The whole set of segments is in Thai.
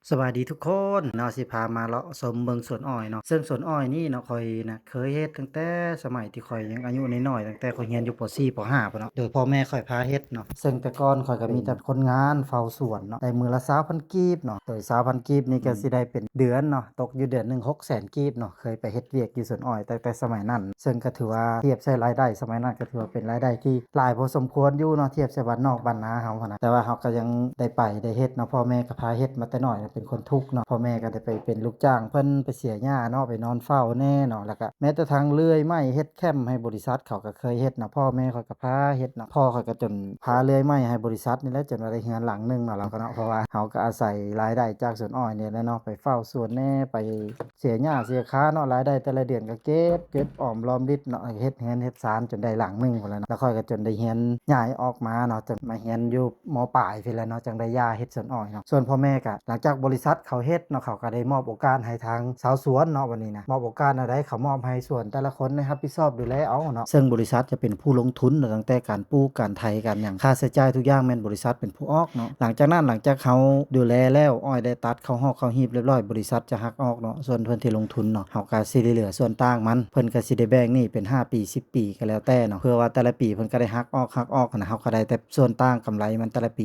สวัสดีทุกคนเนาะสิพามาเลาะชมเบิ่งสวนอ้อยเนาะซึ่งสวนอ้อยนี่เนาะข้อยน่ะเคยเฮ็ดตั้งแต่สมัยที่ข้อยยังอายุน้อยๆตั้งแต่ข้อยเรียนอยู่ป4ป5พู้นเนาะโดยพ่อแม่ข้อยพาเฮ็ดเนาะซึ่งแต่ก่อนข้อยก็มีแต่คนงานเฝ้าสวนเนาะได้มื้อละ20,000กีบเนาะโดย20,000กีบนี่ก็สิได้เป็นเดือนเนาะตกอยู่เดือนหนึ่ง600,000กีบเนาะเคยไปเฮ็ดเวียกอยู่สวนอ้อยตั้งแต่สมัยนั้นซึ่งก็ถือว่าเทียบใช้รายได้สมัยนั้นก็ถือว่าเป็นรายได้ที่หลายพอสมควรอยู่เนาะเทียบใช้บ้านนอกบ้านนาเฮาหั้นนะแต่ว่าเฮาก็ยังได้ไปได้เฮ็ดเนาะพ่อแม่ก็พาเฮ็ดมาแต่น้อยเป็นคนทุกข์เนาะพ่อแม่ก็ได้ไปเป็นลูกจ้างเพิ่นไปเสียหญ้าเนาะไปนอนเฝ้าแน่เนาะแล้วก็แม้แต่ทางเลื่อยไม้เฮ็ดแคมป์ให้บริษัทเขาก็เคยเฮ็ดเนาะพ่อแม่ข้อยก็พาเฮ็ดเนาะพ่อข้อยก็จนพาเลื่อยไม้ให้บริษัทนี่แหละจนว่าได้เรือนหลังหนึงเนาะเราก็เนาะเพราะว่าเฮาก็อาศัยรายได้จากสวนอ้อยนี่แหละเนาะไปเฝ้าสวนแน่ไปเสียหญ้าเสียคาเนาะรายได้แต่ละเดือนก็เก็บออมรอมริบเนาะเฮ็ดเรือนเฮ็ดศาลจนได้หลังหนึงพู้นแหละเนาะแล้วข้อยก็จนได้เรียนย้ายออกมาเนาะจนมาเรียนอยู่ม.ปลายพู้นแหละเนาะจังได้ย้ายเฮ็ดสวนอ้อยเนาะส่วนพ่อแม่ก็หลังจากบริษัทเขาเฮ็ดเนาะเขาก็ได้มอบโอกาสให้ทางชาวสวนเนาะบัดนี้นะมอบโอกาสอันใดเขามอบให้สวนแต่ละคนได้รับผิดชอบดูแลเอาเนาะซึ่งบริษัทจะเป็นผู้ลงทุนเนาะตั้งแต่การปลูกการไถการหยังค่าใช้จ่ายทุกอย่างแม่นบริษัทเป็นผู้ออกเนาะหลังจากนั้นหลังจากเขาดูแลแล้วอ้อยได้ตัดเข้าฮอกเข้าหีบเรียบร้อยบริษัทจะหักออกเนาะส่วนเพิ่นที่ลงทุนเนาะเขาก็สิได้เหลือส่วนต่างมันเพิ่นก็สิได้แบ่งหนี้เป็น5ปี10ปีก็แล้วแต่เนาะเพื่อว่าแต่ละปีเพิ่นก็ได้หักออกหั้นน่ะเฮาก็ได้แต่ส่วนต่างกำไรมันแต่ละปี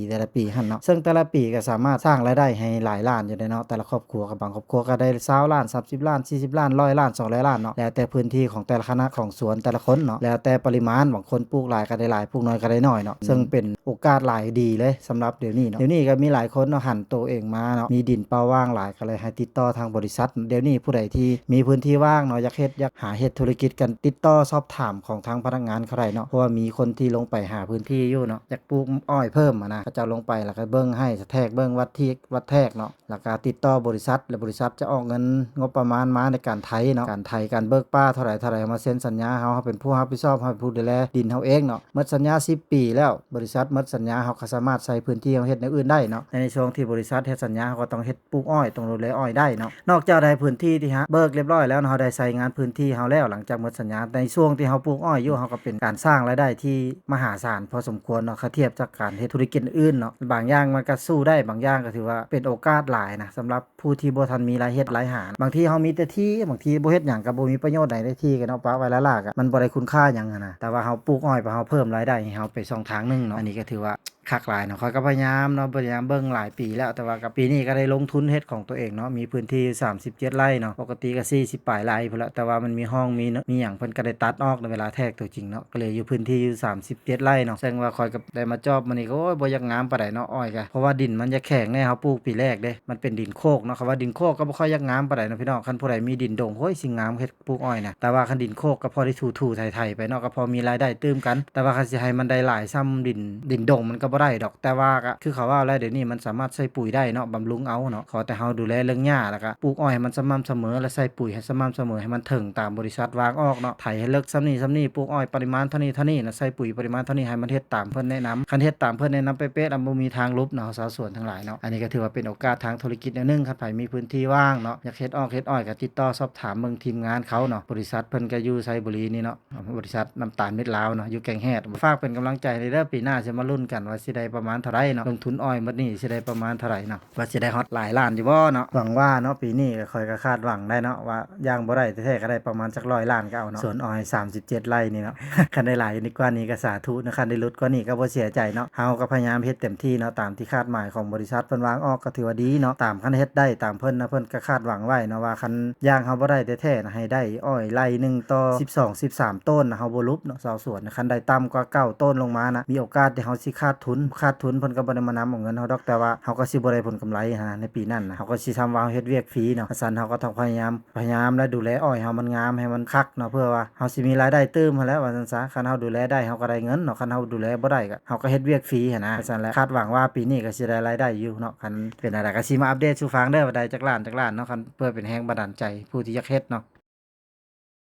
หั้นเนาะซึ่งแต่ละปีก็สามารถสร้างรายได้ให้หลายล้านอยู่ได้เนาะแต่ละครอบครัวก็บางครอบครัวก็ได้20ล้าน30ล้าน40ล้าน100ล้าน200ล้านเนาะแล้วแต่พื้นที่ของแต่ละคณะของสวนแต่ละคนเนาะแล้วแต่ปริมาณบางคนปลูกหลายก็ได้หลายปลูกน้อยก็ได้น้อยเนาะซึ่งเป็นโอกาสหลายดีเลยสำหรับเดี๋ยวนี้เนาะเดี๋ยวนี้ก็มีหลายคนเนาะหันตัวเองมาเนาะมีดินเปล่าว่างหลายก็เลยให้ติดต่อทางบริษัทเดี๋ยวนี้ผู้ใดที่มีพื้นที่ว่างเนาะอยากหาเฮ็ดธุรกิจกันติดต่อสอบถามของทางพนักงานเขาได้เนาะเพราะว่ามีคนที่ลงไปหาพื้นที่อยู่เนาะอยากปลูกอ้อยเพิ่มอะนะเขาจะลงไปแล้วก็เบิ่งให้แทกเบิ่งวัดแทกเนาะแล้วก็ติดต่อบริษัทแล้วบริษัทจะออกเงินงบประมาณมาในการไถเนาะการไถการเบิกป่าเท่าไหร่มาเซ็นสัญญาเฮาเป็นผู้รับผิดชอบเฮาเป็นผู้ดูแลดินเฮาเองเนาะหมดสัญญา10ปีแล้วบริษัทหมดสัญญาเฮาก็สามารถใช้พื้นที่เฮาเฮ็ดแนวอื่นได้เนาะในช่วงที่บริษัทเฮ็ดสัญญาเฮาก็ต้องเฮ็ดปลูกอ้อยต้องดูแลอ้อยได้เนาะนอกจากได้พื้นที่ที่เบิกเรียบร้อยแล้วเฮาได้ใช้งานพื้นที่เฮาแล้วหลังจากหมดสัญญาในช่วงที่เฮาปลูกอ้อยอยู่เฮาก็เป็นการสร้างรายได้ที่มหาศาลพอสมควรเนาะถ้าเทียบจากการเฮ็ดธุรกิจอื่นเนาะบางอย่างมันก็สู้ได้บางอย่างก็ถือว่าเป็นโอกาสหลายนะสำหรับผู้ที่บ่ทันมีรายเฮ็ดรายหาบางทีเฮามีแต่ที่บางทีบ่เฮ็ดหยังก็บ่มีประโยชน์ใดได้ที่ก็เนาะปะไว้ละล่ะก็มันบ่ได้คุณค่าหยังหันน่ะแต่ว่าเฮาปลูกอ้อยไปเฮาเพิ่มรายได้ให้เฮาไปช่องทางหนึงเนาะอันนี้ก็ถือว่าคักหลายเนาะข้อยก็พยายามเนาะพยายามเบิ่งหลายปีแล้วแต่ว่าก็ปีนี้ก็ได้ลงทุนเฮ็ดของตัวเองเนาะมีพื้นที่37ไร่เนาะปกติก็40ปลายไร่พุ่นละแต่ว่ามันมีห้องมีหยังเพิ่นก็ได้ตัดออกในเวลาแทกตัวจริงเนาะก็เลยอยู่พื้นที่อยู่37ไร่เนาะแสดงว่าข้อยก็ได้มาจอบมื้อนี้ก็โอ้ยบ่อยากงามปานใดเนาะอ้อยก็เพราะว่าดินมันจะแข็งแน่เฮาปลูกปีแรกเด้มันเป็นดินโคกเนาะคำว่าดินโคกก็บ่ค่อยอยากงามปานใดเนาะพี่น้องคันผู้ใดมีดินดงโอ้ยสิงามเฮ็ดปลูกอ้อยน่ะแต่ว่าคันดินโคกก็พอได้ถูๆไถๆไปเนาะก็พอมีรายได้ตื่มกันแต่ว่าคันสิให้มันได้หลายซ้ำดินดงมันก็บ่ได้ดอกแต่ว่าก็คือเขาว่าแล้วเดี๋ยวนี้มันสามารถใส่ปุ๋ยได้เนาะบำรุงเอาเนาะขอแต่เฮาดูแลเรื่องหญ้าแล้วก็ปลูกอ้อยให้มันสม่ำเสมอและใส่ปุ๋ยให้สม่ำเสมอให้มันถึงตามบริษัทวางออกเนาะไถให้เลิกส่ำนี้ปลูกอ้อยปริมาณเท่านี้นะใส่ปุ๋ยปริมาณเท่านี้ให้มันเฮ็ดตามเพิ่นแนะนำคันเฮ็ดตามเพิ่นแนะนำเป๊ะๆบ่มีทางลบเนาะชาวสวนทั้งหลายเนาะอันนี้ก็ถือว่าเป็นโอกาสทางธุรกิจแนวนึงคันไผมีพื้นที่ว่างเนาะอยากเฮ็ดอ้อยก็ติดต่อสอบถามเบิ่งทีมงานเขาเนาะบริษัทเพิ่นก็อยู่ไสบุรีนี่เนาะบริษัทน้ำตาลเม็ดลาวเนาะอยู่แก่งแฮดฝากเป็นกำลังใจให้เด้อปีหน้าสิมาลุ้นกันว่าสิได้ประมาณเท่าไรเนาะลงทุนอ้อยหมดนี้สิได้ประมาณเท่าไรเนาะว่าสิได้ฮอดหลายล้านอยู่บ่เนาะหวังว่าเนาะปีนี้ก็ค่อยก็คาดหวังได้เนาะว่าย่างบ่ได้แท้ๆก็ได้ประมาณจัก100ล้านก็เอาเนาะสวนอ้อย37ไร่นี่เนาะ คันได้หลายกว่านี้ก็สาธุนะคันได้ลดกว่านี้ก็บ่เสียใจเนาะเฮาก็พยายามเฮ็ดเต็มที่เนาะตามที่คาดหมายของบริษัทเพิ่นวางออกก็ถือว่าดีเนาะตามคันเฮ็ดได้ตามเพิ่นนะเพิ่นก็คาดหวังไว้เนาะว่าคันย่างเฮาบ่ได้แท้ๆนะให้ได้อ้อยไร่หนึ่งต่อ12-13ต้นนะเฮาบ่ลุบเนาะชาวสวนคันได้ต่ำกว่า9ต้นลงมานะมีโอกาสที่เฮาสิขาดทุนเพิ่นก็บ่ได้มานำเอาเงินเฮาดอกแต่ว่าเฮาก็สิบ่ได้ผลกำไรหันนะในปีนั้นนะเฮาก็สิทำว่าเฮ็ดเวียกฟรีเนาะฉะนั้นเฮาก็ต้องพยายามและดูแลอ้อยเฮามันงามให้มันคักเนาะเพื่อว่าเฮาสิมีรายได้เติมหั้นแหล้วว่าซั่นซะคันเฮาดูแลได้เฮาก็ได้เงินเนาะคันเฮาดูแลบ่ได้ก็เฮาก็เฮ็ดเวียกฟรีหันนะฉะนั้นแหละคาดหวังว่าปีนี้ก็สิได้รายได้อยู่เนาะคันเป็นอะไรก็สิมาอัปเดตสู่ฟังเด้อว่าได้จักล้านเนาะคันเพื่อเป็นแรงบันดาลใจผู้ที่อยากเฮ็ดเนาะ